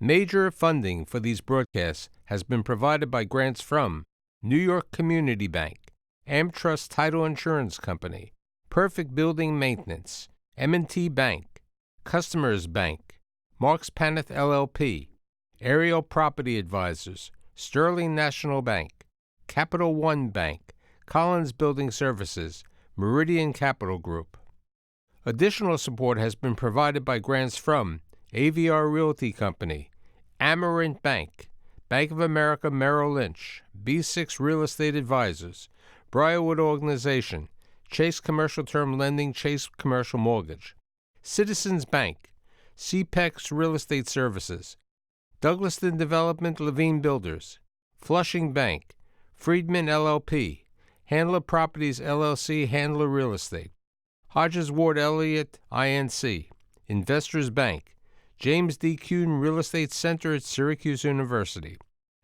Major funding for these broadcasts has been provided by grants from New York Community Bank, AmTrust Title Insurance Company, Perfect Building Maintenance, M&T Bank, Customers Bank, Marks Paneth LLP, Ariel Property Advisors, Sterling National Bank, Capital One Bank, Collins Building Services, Meridian Capital Group. Additional support has been provided by grants from AVR Realty Company, Amerant Bank, Bank of America Merrill Lynch, B6 Real Estate Advisors, Briarwood Organization, Chase Commercial Term Lending, Chase Commercial Mortgage, Citizens Bank, CPEX Real Estate Services, Douglaston Development Levine Builders, Flushing Bank, Friedman LLP, Handler Properties LLC, Handler Real Estate, Hodges Ward Elliott INC, Investors Bank, James D. Kuhn Real Estate Center at Syracuse University,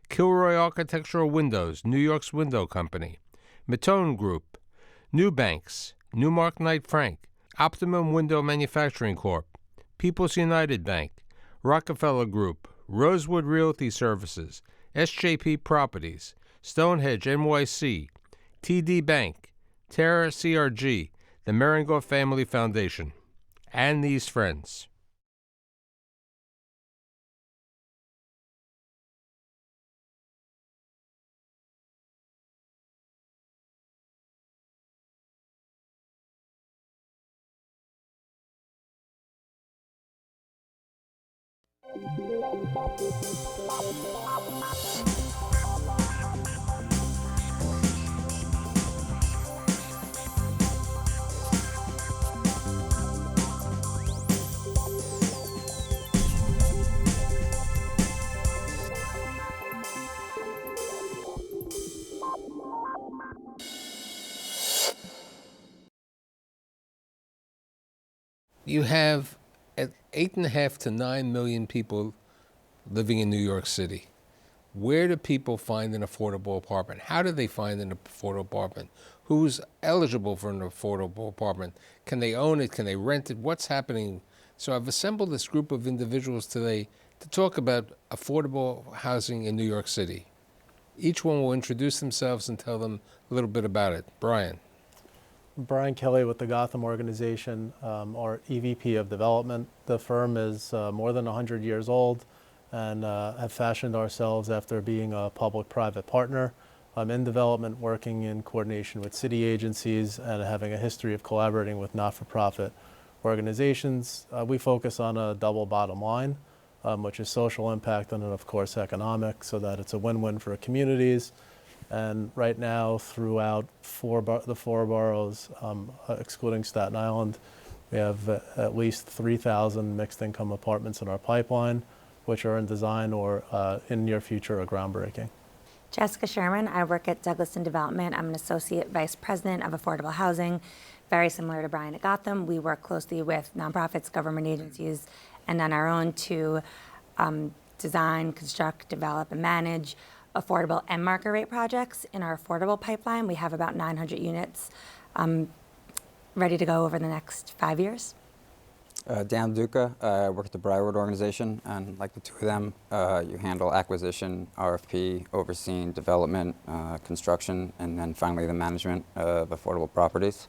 Kilroy Architectural Windows, New York's Window Company, Matone Group, New Banks, Newmark Knight Frank, Optimum Window Manufacturing Corp., People's United Bank, Rockefeller Group, Rosewood Realty Services, SJP Properties, Stonehenge NYC, TD Bank, Terra CRG, the Meringor Family Foundation, and these friends. You have 8.5 to 9 million people living in New York City. Where do people find an affordable apartment? How do they find an affordable apartment? Who's eligible for an affordable apartment? Can they own it? Can they rent it? What's happening? So I've assembled this group of individuals today to talk about affordable housing in New York City. Each one will introduce themselves and tell them a little bit about it. Brian. Brian Kelly with the Gotham Organization, our EVP of Development. The firm is more than 100 years old and have fashioned ourselves after being a public-private partner. I'm in development, working in coordination with city agencies and having a history of collaborating with not-for-profit organizations. We focus on a double bottom line, which is social impact and then, of course, economic, so that it's a win-win for communities. And right now, throughout the four boroughs, excluding Staten Island, we have at least 3,000 mixed-income apartments in our pipeline, which are in design or in near future are groundbreaking. Jessica Sherman. I work at Douglaston Development. I'm an Associate Vice President of Affordable Housing. Very similar to Brian at Gotham, we work closely with nonprofits, government agencies, and on our own to design, construct, develop, and manage affordable and market rate projects. In our affordable pipeline, we have about 900 units ready to go over the next 5 years. Dan Duca, I work at the Briarwood Organization, and like the two of them, you handle acquisition, RFP, overseeing development, construction, and then finally the management of affordable properties.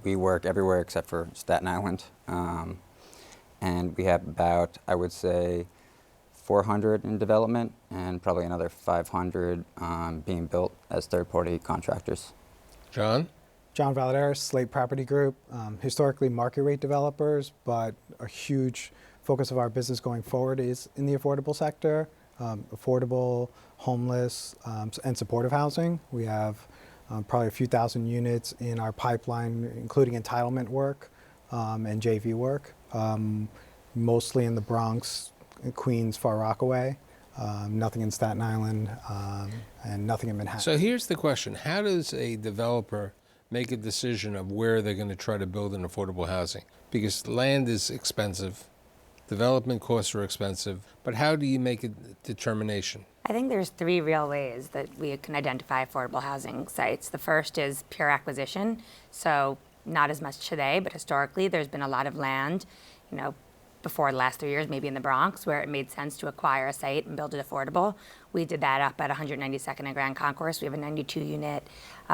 We work everywhere except for Staten Island, and we have about, I would say, 400 in development and probably another 500 being built as third-party contractors. John? John Valadares, Slate Property Group, historically market rate developers, but a huge focus of our business going forward is in the affordable sector, affordable, homeless, and supportive housing. We have probably a few thousand units in our pipeline, including entitlement work and JV work, mostly in the Bronx, Queens, Far Rockaway, nothing in Staten Island, and nothing in Manhattan. So here's the question. How does a developer make a decision of where they're going to try to build an affordable housing? Because land is expensive, development costs are expensive, but how do you make a determination? I think there's 3 real ways that we can identify affordable housing sites. The first is pure acquisition. So not as much today, but historically there's been a lot of land, before the last 3 years, maybe in the Bronx, where it made sense to acquire a site and build it affordable. We did that up at 192nd and Grand Concourse. We have a 92-unit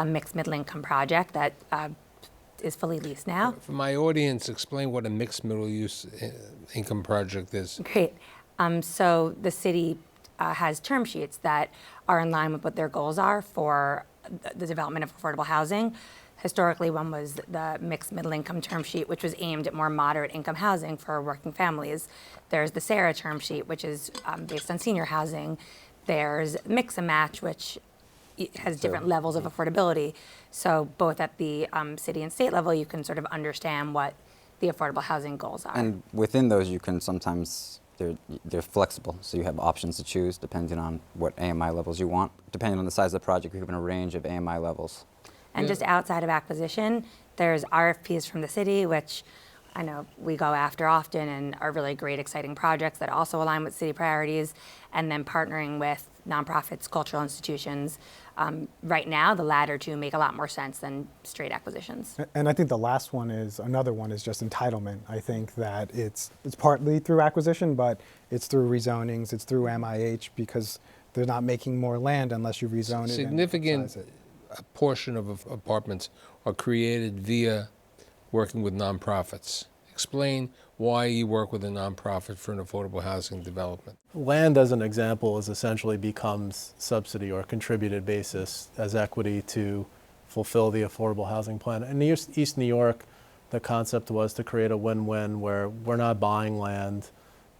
mixed middle income project that is fully leased now. For my audience, explain what a mixed middle use income project is. Great. So the city has term sheets that are in line with what their goals are for the development of affordable housing. Historically, one was the mixed middle income term sheet, which was aimed at more moderate income housing for working families. There's the Sarah term sheet, which is based on senior housing. There's Mix and Match, which has different levels of affordability. So both at the city and state level, you can sort of understand what the affordable housing goals are. And within those, you can sometimes, they're flexible, so you have options to choose depending on what AMI levels you want. Depending on the size of the project, you're given a range of AMI levels. And just outside of acquisition, there's RFPs from the city, which I know we go after often and are really great, exciting projects that also align with city priorities, and then partnering with nonprofits, cultural institutions. Right now, the latter two make a lot more sense than straight acquisitions. And I think the last one is, another one is just entitlement. I think that it's partly through acquisition, but it's through rezonings, it's through MIH, because they're not making more land unless you rezone it. Significant a portion of apartments are created via working with nonprofits. Explain why you work with a nonprofit for an affordable housing development. Land, as an example, is essentially becomes subsidy or contributed basis as equity to fulfill the affordable housing plan. In East New York, the concept was to create a win-win where we're not buying land,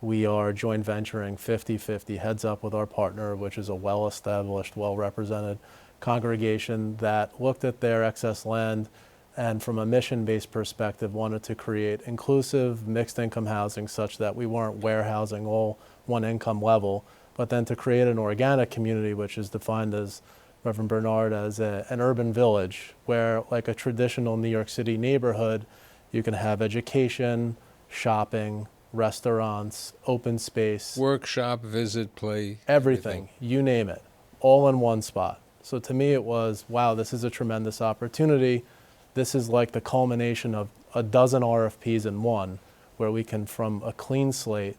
we are joint venturing 50-50 heads up with our partner, which is a well-established, well-represented congregation that looked at their excess land and from a mission-based perspective wanted to create inclusive mixed income housing such that we weren't warehousing all one income level, but then to create an organic community, which is defined as Reverend Bernard as an urban village where, like a traditional New York City neighborhood, you can have education, shopping, restaurants, open space. Workshop, visit, play. Everything, you name it, all in one spot. So to me it was, wow, this is a tremendous opportunity. This is like the culmination of a dozen RFPs in one, where we can, from a clean slate,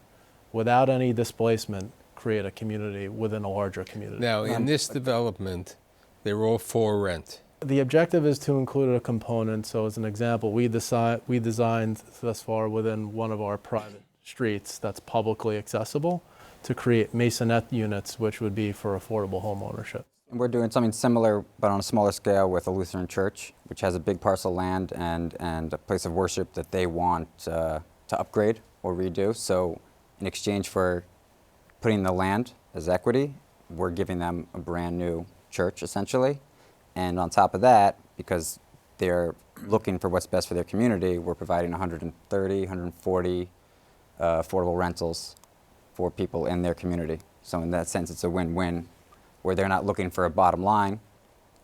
without any displacement, create a community within a larger community. Now, in this development, they're all for rent. The objective is to include a component. So as an example, we designed thus far within one of our private streets that's publicly accessible to create masonette units, which would be for affordable home ownership. We're doing something similar, but on a smaller scale with a Lutheran church, which has a big parcel of land and a place of worship that they want to upgrade or redo. So in exchange for putting the land as equity, we're giving them a brand new church, essentially. And on top of that, because they're looking for what's best for their community, we're providing 130, 140 affordable rentals for people in their community. So in that sense, it's a win-win, where they're not looking for a bottom line,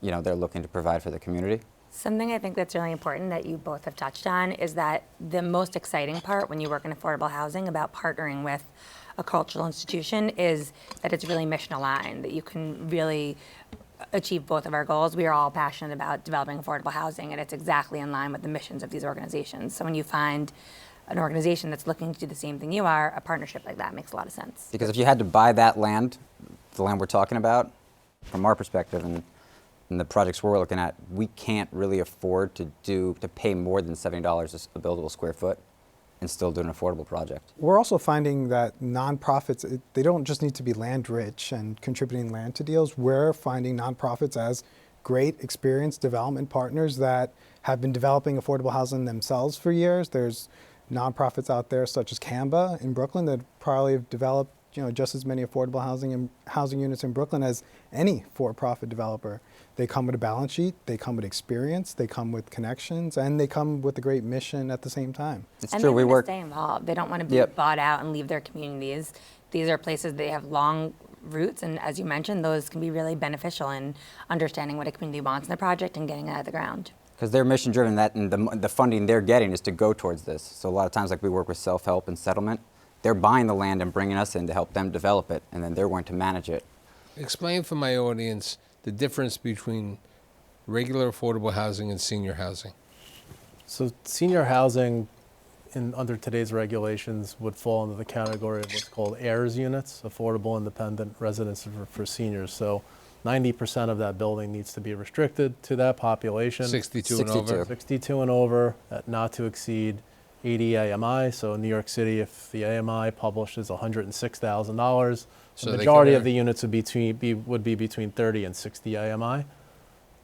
you know, they're looking to provide for the community. Something I think that's really important that you both have touched on is that the most exciting part when you work in affordable housing about partnering with a cultural institution is that it's really mission aligned, that you can really achieve both of our goals. We are all passionate about developing affordable housing, and it's exactly in line with the missions of these organizations. So when you find an organization that's looking to do the same thing you are, a partnership like that makes a lot of sense. Because if you had to buy that land, the land we're talking about, from our perspective and the projects we're looking at, we can't really afford to pay more than $70 a buildable square foot and still do an affordable project. We're also finding that nonprofits, they don't just need to be land rich and contributing land to deals. We're finding nonprofits as great experienced development partners that have been developing affordable housing themselves for years. There's nonprofits out there such as Canva in Brooklyn that probably have developed just as many affordable housing units in Brooklyn as any for-profit developer. They come with a balance sheet, they come with experience, they come with connections, and they come with a great mission at the same time. It's And true, they we want work. to stay involved. They don't want to be bought out and leave their communities. These are places they have long roots, and as you mentioned, those can be really beneficial in understanding what a community wants in the project and getting it out of the ground. Because they're mission driven, that and the funding they're getting is to go towards this. So a lot of times, like we work with self-help and settlement, they're buying the land and bringing us in to help them develop it, and then they're going to manage it. Explain for my audience the difference between regular affordable housing and senior housing. So senior housing under today's regulations would fall into the category of what's called AIRS units, affordable independent residence for seniors. So 90% of that building needs to be restricted to that population. 62 and over? 62 and over, at not to exceed 80 AMI. So in New York City, if the AMI publishes $106,000, So the they majority could- of the units would be between 30 and 60 AMI.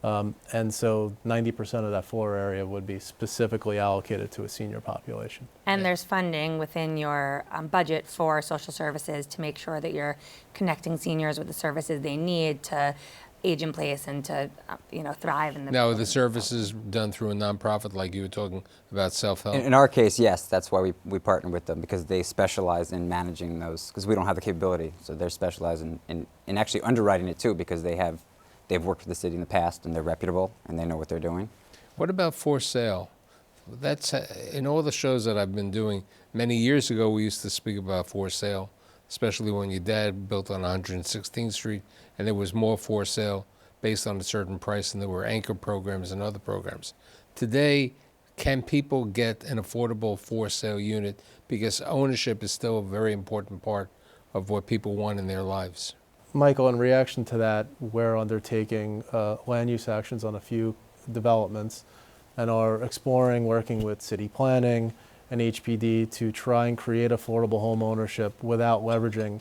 And so 90% of that floor area would be specifically allocated to a senior population. And there's funding within your budget for social services to make sure that you're connecting seniors with the services they need to age in place and to, thrive in the. Now, are the services done through a nonprofit like you were talking about self-help? In our case, yes, that's why we partner with them, because they specialize in managing those, because we don't have the capability. So they're specialized in actually underwriting it too, because they've worked for the city in the past and they're reputable and they know what they're doing. What about for sale? That's in all the shows that I've been doing. Many years ago, we used to speak about for sale, especially when your dad built on 116th Street, and there was more for sale based on a certain price, and there were anchor programs and other programs. Today, can people get an affordable for sale unit? Because ownership is still a very important part of what people want in their lives. Michael, in reaction to that, we're undertaking land use actions on a few developments and are exploring working with city planning and HPD to try and create affordable home ownership without leveraging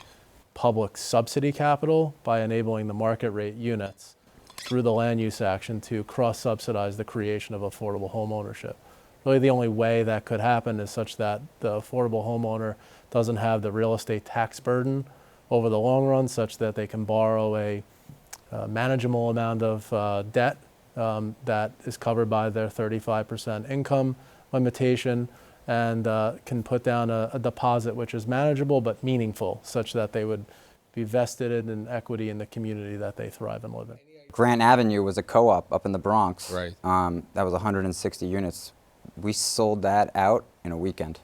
public subsidy capital by enabling the market rate units through the land use action to cross-subsidize the creation of affordable home ownership. Really, the only way that could happen is such that the affordable homeowner doesn't have the real estate tax burden over the long run, such that they can borrow a manageable amount of debt that is covered by their 35% income limitation, and can put down a deposit which is manageable but meaningful, such that they would be vested in equity in the community that they thrive and live in. Grant Avenue was a co-op up in the Bronx. Right. That was 160 units. We sold that out in a weekend.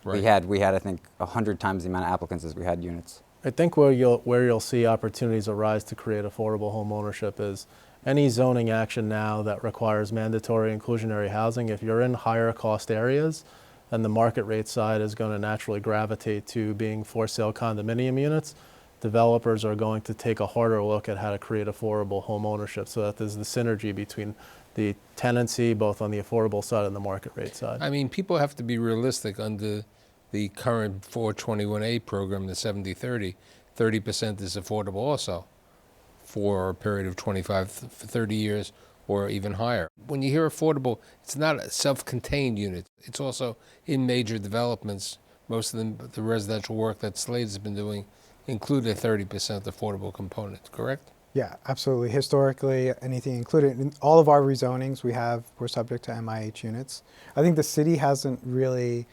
Right. We had I think 100 times the amount of applicants as we had units. I think where you'll see opportunities arise to create affordable home ownership is any zoning action now that requires mandatory inclusionary housing. If you're in higher cost areas, then the market rate side is going to naturally gravitate to being for sale condominium units. Developers are going to take a harder look at how to create affordable home ownership, so that there's the synergy between the tenancy, both on the affordable side and the market rate side. I mean, people have to be realistic under the current 421A program, the 70-30. 30% is affordable also for a period of 25, 30 years or even higher. When you hear affordable, it's not a self-contained unit. It's also in major developments. Most of the residential work that Slade has been doing include a 30% affordable component, correct? Yeah, absolutely. Historically, anything included in all of our rezonings, we're subject to MIH units. I think the city hasn't really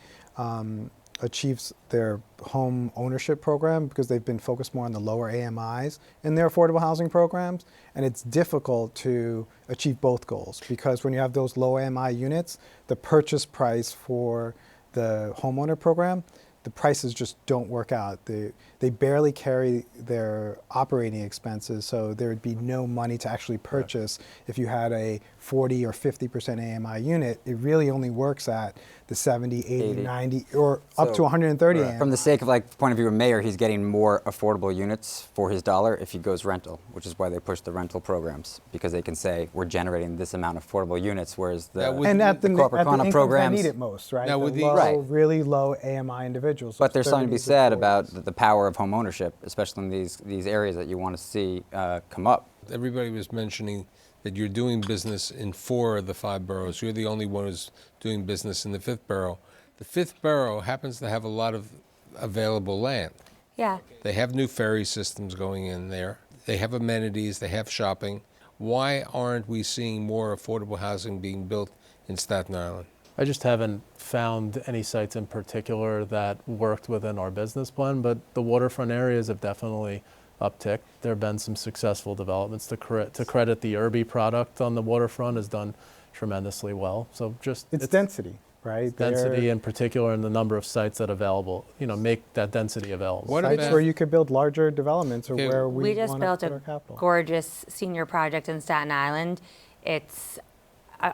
achieved their home ownership program because they've been focused more on the lower AMIs in their affordable housing programs, and it's difficult to achieve both goals because when you have those low AMI units, the purchase price for the homeowner program, the prices just don't work out. They barely carry their operating expenses, so there would be no money to actually purchase. If you had a 40 or 50% AMI unit, it really only works at the 70, 80, 90, or up to 130 AMI. From the sake of point of view of mayor, he's getting more affordable units for his dollar if he goes rental, which is why they push the rental programs, because they can say we're generating this amount of affordable units, whereas the And at the corporate incomes that programs need it most, right? Now The with the- low, Right. really low AMI individuals. But there's those something to be 30s to said 40s. about the power of home ownership, especially in these areas that you want to see come up. Everybody was mentioning that you're doing business in 4 of the 5 boroughs. You're the only one who's doing business in the 5th borough. The 5th borough happens to have a lot of available land. Yeah. They have new ferry systems going in there. They have amenities. They have shopping. Why aren't we seeing more affordable housing being built in Staten Island? I just haven't found any sites in particular that worked within our business plan, but the waterfront areas have definitely upticked. There have been some successful developments. To credit the Irby product on the waterfront has done tremendously well. So just It's density, right? density in particular, and the number of sites that are available, make that density available. What Sites about- where you could build larger developments or Okay. where We we just want to built put our a capital. gorgeous senior project in Staten Island. It's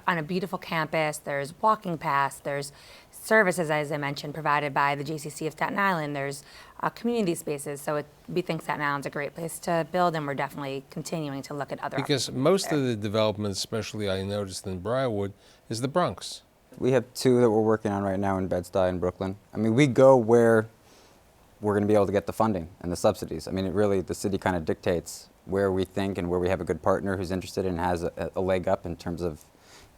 on a beautiful campus. There's walking paths. There's services, as I mentioned, provided by the JCC of Staten Island. There's community spaces, so we think Staten Island's a great place to build, and we're definitely continuing to look at other Because options most there. of the development, especially I noticed in Briarwood, is the Bronx. We have 2 that we're working on right now in Bed-Stuy and Brooklyn. I mean, we go where we're going to be able to get the funding and the subsidies. I mean, it really, the city kind of dictates where we think and where we have a good partner who's interested and has a leg up in terms of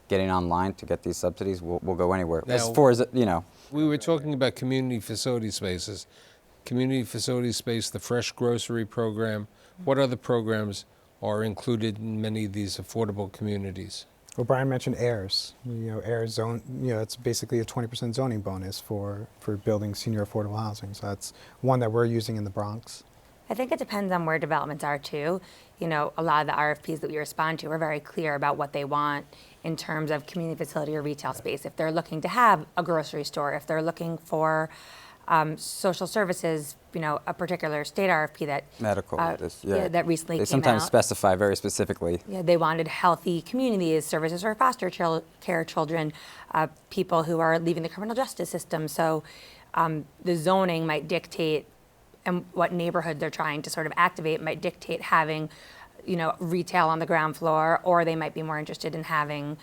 getting online to get these subsidies. We'll go anywhere. As Now- far as, you know, We were talking about community facility spaces. Community facility space, the fresh grocery program. What other programs are included in many of these affordable communities? Well, Brian mentioned AIRS. AIRS zone. It's basically a 20% zoning bonus for building senior affordable housing. So that's one that we're using in the Bronx. I think it depends on where developments are too. A lot of the RFPs that we respond to are very clear about what they want in terms of community facility or retail space. If they're looking to have a grocery store, if they're looking for social services, a particular state RFP that medical. that recently They came sometimes out. specify very specifically. Yeah, they wanted healthy communities, services for foster care children, people who are leaving the criminal justice system. So the zoning might dictate, and what neighborhood they're trying to sort of activate might dictate having, retail on the ground floor, or they might be more interested in having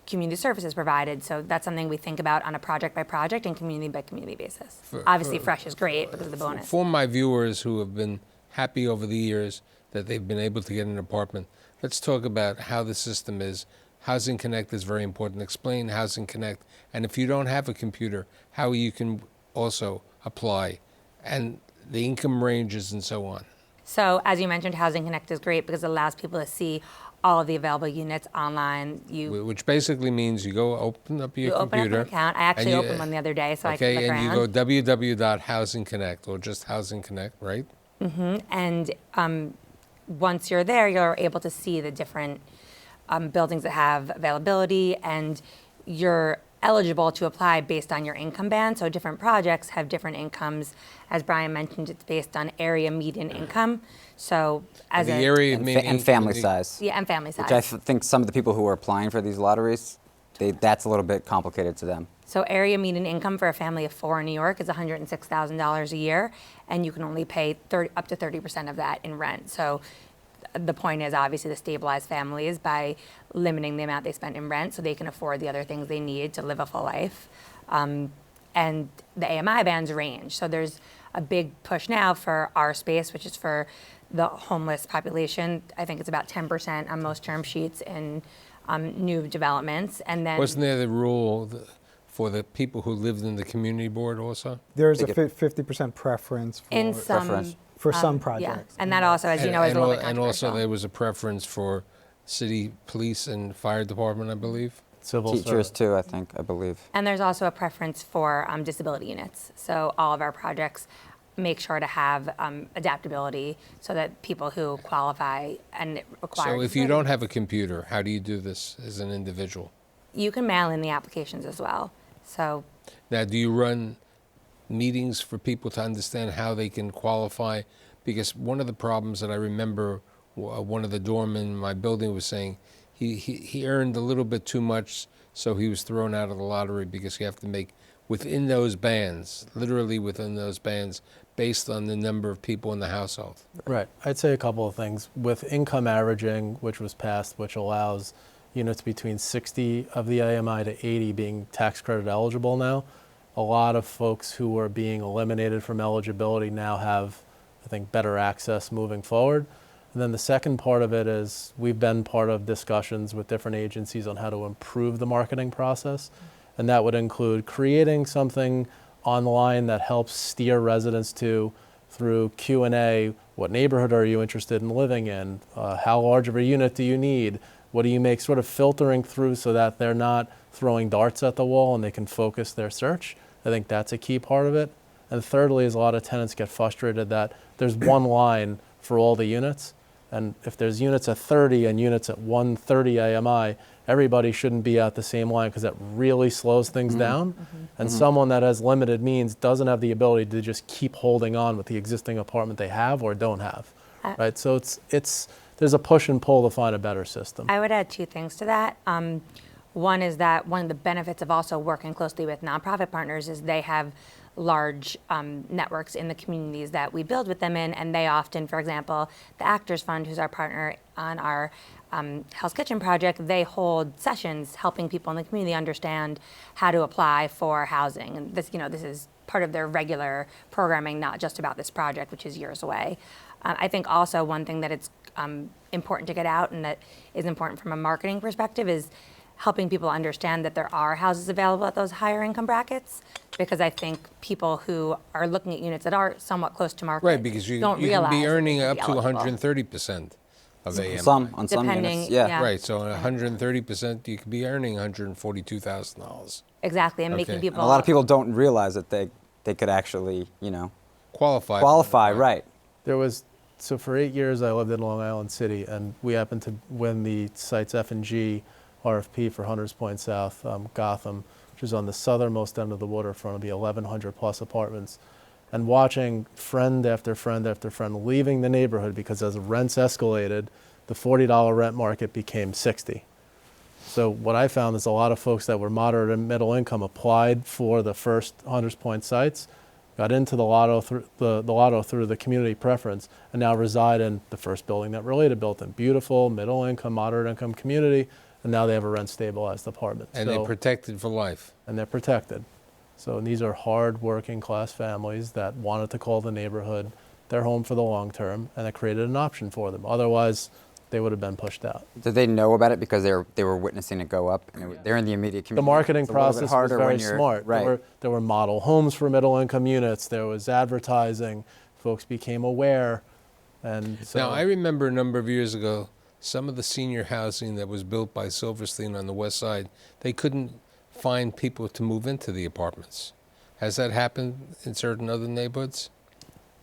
community services provided. So that's something we think about on a project by project and community by community basis. Obviously, fresh is great because of the bonus. For my viewers who have been happy over the years that they've been able to get an apartment, let's talk about how the system is. Housing Connect is very important. Explain Housing Connect, and if you don't have a computer, how you can also apply, and the income ranges and so on. So as you mentioned, Housing Connect is great because it allows people to see all of the available units online. Which basically means you go open up your You open up computer. an account. I actually opened one the other day, so I can look and around. you go www.housingconnect or just Housing Connect, right? And once you're there, you're able to see the different buildings that have availability, and you're eligible to apply based on your income band. So different projects have different incomes. As Brian mentioned, it's based on area median income. So as The a area And, meaning and family the- size. yeah, and family size. Which I think some of the people who are applying for these lotteries, that's a little bit complicated to them. So area median income for a family of 4 in New York is $106,000 a year, and you can only pay up to 30% of that in rent. So the point is obviously to stabilize families by limiting the amount they spend in rent so they can afford the other things they need to live a full life. And the AMI bands range. So there's a big push now for our space, which is for the homeless population. I think it's about 10% on most term sheets in new developments. And then Wasn't there the rule for the people who lived in the community board also? There's a They get- 50% preference for, in some preference. for some yeah, projects. and that also, as you know, is a little bit And also controversial. there was a preference for city police and fire department, I believe. Civil Teachers service. too, I believe. And there's also a preference for disability units. So all of our projects make sure to have adaptability so that people who qualify and require. So if you don't have a computer, how do you do this as an individual? You can mail in the applications as well. So Now, do you run meetings for people to understand how they can qualify? Because one of the problems that I remember one of the doormen in my building was saying he earned a little bit too much, so he was thrown out of the lottery because you have to make within those bands, literally within those bands, based on the number of people in the household. Right. I'd say a couple of things. With income averaging, which was passed, which allows units between 60 of the AMI to 80 being tax credit eligible now, a lot of folks who are being eliminated from eligibility now have, I think, better access moving forward. And then the second part of it is we've been part of discussions with different agencies on how to improve the marketing process. And that would include creating something online that helps steer residents to, through Q&A, what neighborhood are you interested in living in? How large of a unit do you need? What do you make? Sort of filtering through so that they're not throwing darts at the wall and they can focus their search. I think that's a key part of it. And thirdly is a lot of tenants get frustrated that there's one line for all the units. And if there's units at 30 and units at 130 AMI, everybody shouldn't be at the same line because that really slows things down. And someone that has limited means doesn't have the ability to just keep holding on with the existing apartment they have or don't have, right? So there's a push and pull to find a better system. I would add 2 things to that. One is that one of the benefits of also working closely with nonprofit partners is they have large networks in the communities that we build with them in, and they often, for example, the Actors Fund, who's our partner on our Hell's Kitchen project, they hold sessions helping people in the community understand how to apply for housing. And this, this is part of their regular programming, not just about this project, which is years away. I think also one thing that it's important to get out and that is important from a marketing perspective is helping people understand that there are houses available at those higher income brackets, because I think people who are looking at units that are somewhat close to market Right, because you don't can realize be that earning they up could be to eligible. 130% of AMI. On some Depending, units, yeah. yeah. Right, so on 130%, you could be earning $142,000. Exactly, and Okay. making And people. A lot of people don't realize that they could actually, Qualify. right. So for 8 years, I lived in Long Island City, and we happened to win the Sites F&G RFP for Hunters Point South, Gotham, which is on the southernmost end of the waterfront. It'll be 1,100 plus apartments. And watching friend after friend after friend leaving the neighborhood because as rents escalated, the $40 rent market became 60. So what I found is a lot of folks that were moderate and middle income applied for the first Hunters Point sites, got into the lotto through the community preference, and now reside in the first building that Related built in. Beautiful, middle income, moderate income community, and now they have a rent stabilized apartment. And they're protected for life. And they're protected. So these are hard working class families that wanted to call the neighborhood their home for the long term, and it created an option for them. Otherwise, they would have been pushed out. Did they know about it because they were witnessing it go up? And they're in the immediate community. The marketing It's a little bit process was harder very when you're- smart. Right. There were model homes for middle income units. There was advertising. Folks became aware. And so Now, I remember a number of years ago, some of the senior housing that was built by Silverstein on the west side, they couldn't find people to move into the apartments. Has that happened in certain other neighborhoods?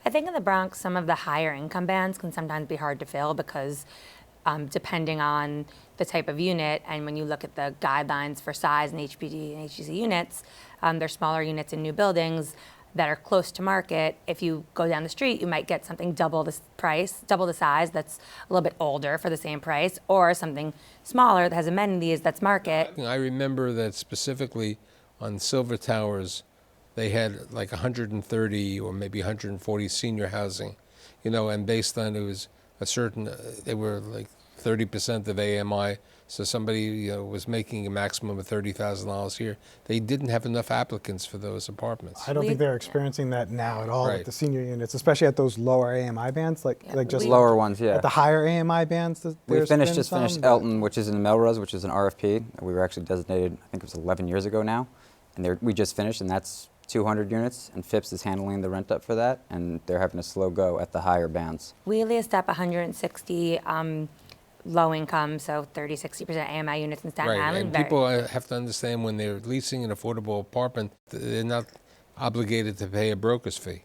I think in the Bronx, some of the higher income bands can sometimes be hard to fill because depending on the type of unit, and when you look at the guidelines for size and HPD and HGC units, they're smaller units in new buildings that are close to market. If you go down the street, you might get something double the price, double the size, that's a little bit older for the same price, or something smaller that has amenities that's market. I remember that specifically on Silver Towers, they had like 130 or maybe 140 senior housing, and based on it was a certain, they were like 30% of AMI. So somebody was making a maximum of $30,000 here. They didn't have enough applicants for those apartments. I don't think they're experiencing that now at all Right. with the senior units, especially at those lower AMI bands, like just Lower ones, yeah. at the higher AMI bands. We there's just been finished some, Elton, which is in Melrose, which is an RFP. We were actually designated, I think it was 11 years ago now. And we just finished, and that's 200 units, and Phipps is handling the rent up for that, and they're having a slow go at the higher bands. We list up 160 low income, so 30-60% AMI units in Staten Right, Island. and people have to understand when they're leasing an affordable apartment, they're not obligated to pay a broker's fee,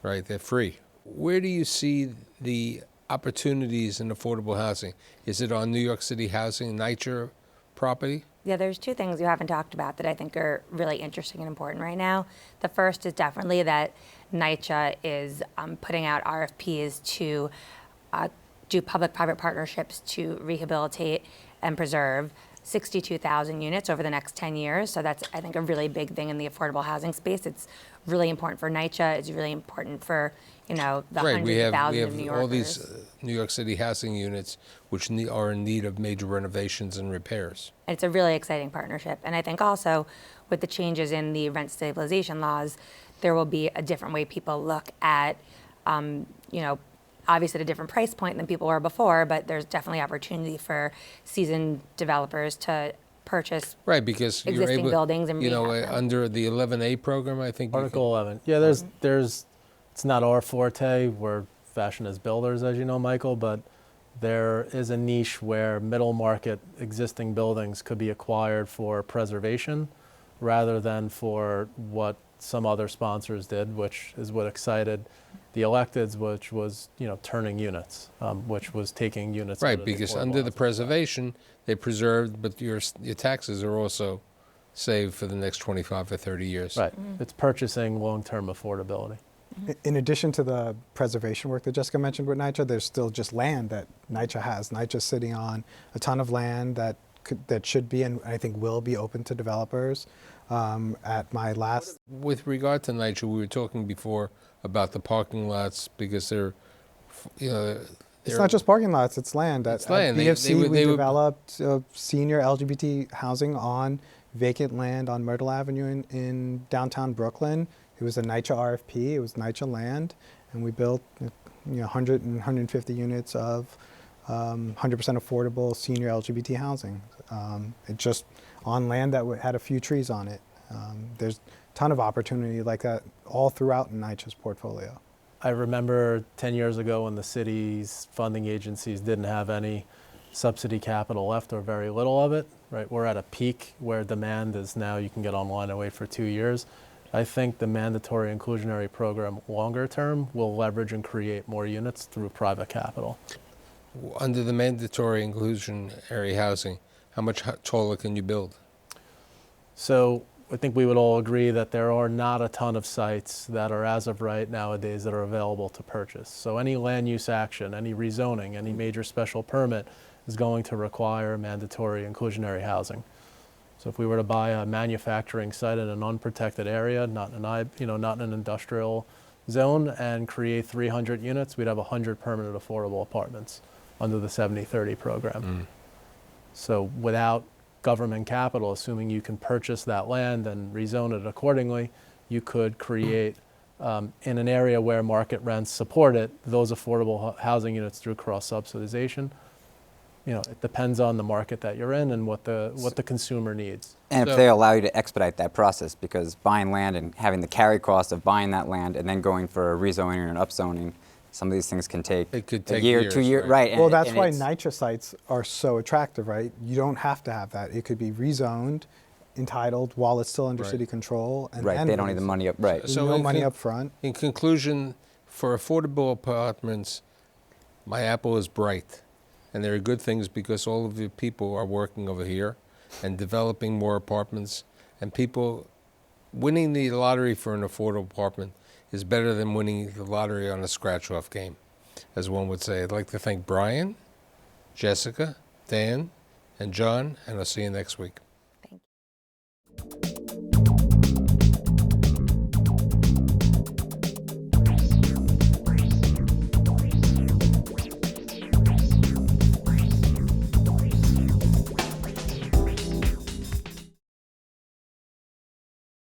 right? They're free. Where do you see the opportunities in affordable housing? Is it on New York City Housing, NYCHA property? Yeah, there's two things you haven't talked about that I think are really interesting and important right now. The first is definitely that NYCHA is putting out RFPs to do public-private partnerships to rehabilitate and preserve 62,000 units over the next 10 years. So that's, I think, a really big thing in the affordable housing space. It's really important for NYCHA. It's really important for, the Right, hundreds we of have thousands of New Yorkers. all these New York City housing units which are in need of major renovations and repairs. It's a really exciting partnership. And I think also with the changes in the rent stabilization laws, there will be a different way people look at, obviously at a different price point than people were before, but there's definitely opportunity for seasoned developers to purchase Right, because you're existing able, buildings and rehab them. under the 11A program, I think. Article 11. Yeah, there's, it's not our forte. We're fashion as builders, as you know, Michael, but there is a niche where middle market existing buildings could be acquired for preservation rather than for what some other sponsors did, which is what excited the electeds, which was, turning units, which was taking units. out Right, of the because affordable under the housing. preservation, they preserved, but your taxes are also saved for the next 25 or 30 years. Right. It's purchasing long-term affordability. In addition to the preservation work that Jessica mentioned with NYCHA, there's still just land that NYCHA has. NYCHA's sitting on a ton of land that that should be and I think will be open to developers. At my last, With regard to NYCHA, we were talking before about the parking lots because they're, you know, it's not just parking lots; it's land. It's At land. BFC, They we would- developed senior LGBT housing on vacant land on Myrtle Avenue in downtown Brooklyn. It was a NYCHA RFP. It was NYCHA land, and we built 100 and 150 units of 100% affordable senior LGBT housing. It just on land that had a few trees on it. There's a ton of opportunity like that all throughout NYCHA's portfolio. I remember 10 years ago when the city's funding agencies didn't have any subsidy capital left or very little of it, right? We're at a peak where demand is now you can get online and wait for 2 years. I think the mandatory inclusionary program longer term will leverage and create more units through private capital. Under the mandatory inclusionary housing, how much taller can you build? So I think we would all agree that there are not a ton of sites that are as of right nowadays that are available to purchase. So any land use action, any rezoning, any major special permit is going to require mandatory inclusionary housing. So if we were to buy a manufacturing site in an unprotected area, not in an industrial zone, and create 300 units, we'd have 100 permanent affordable apartments under the 70-30 program. So without government capital, assuming you can purchase that land and rezone it accordingly, you could create, in an area where market rents support it, those affordable housing units through cross-subsidization. It depends on the market that you're in and what the consumer needs. And if they allow you to expedite that process, because buying land and having the carry cost of buying that land and then going for a rezoning or an upzoning, some of these things can take, It could a take year, years, 2 years, right. right? Well, that's and why it's- NYCHA sites are so attractive, right? You don't have to have that. It could be rezoned, entitled, while it's still under Right. city control. And Right, then they don't need the rezoned. money up, right. So no in money con- up front. In conclusion, for affordable apartments, my apple is bright. And there are good things because all of the people are working over here and developing more apartments. And people winning the lottery for an affordable apartment is better than winning the lottery on a scratch-off game, as one would say. I'd like to thank Brian, Jessica, Dan, and John, and I'll see you next week.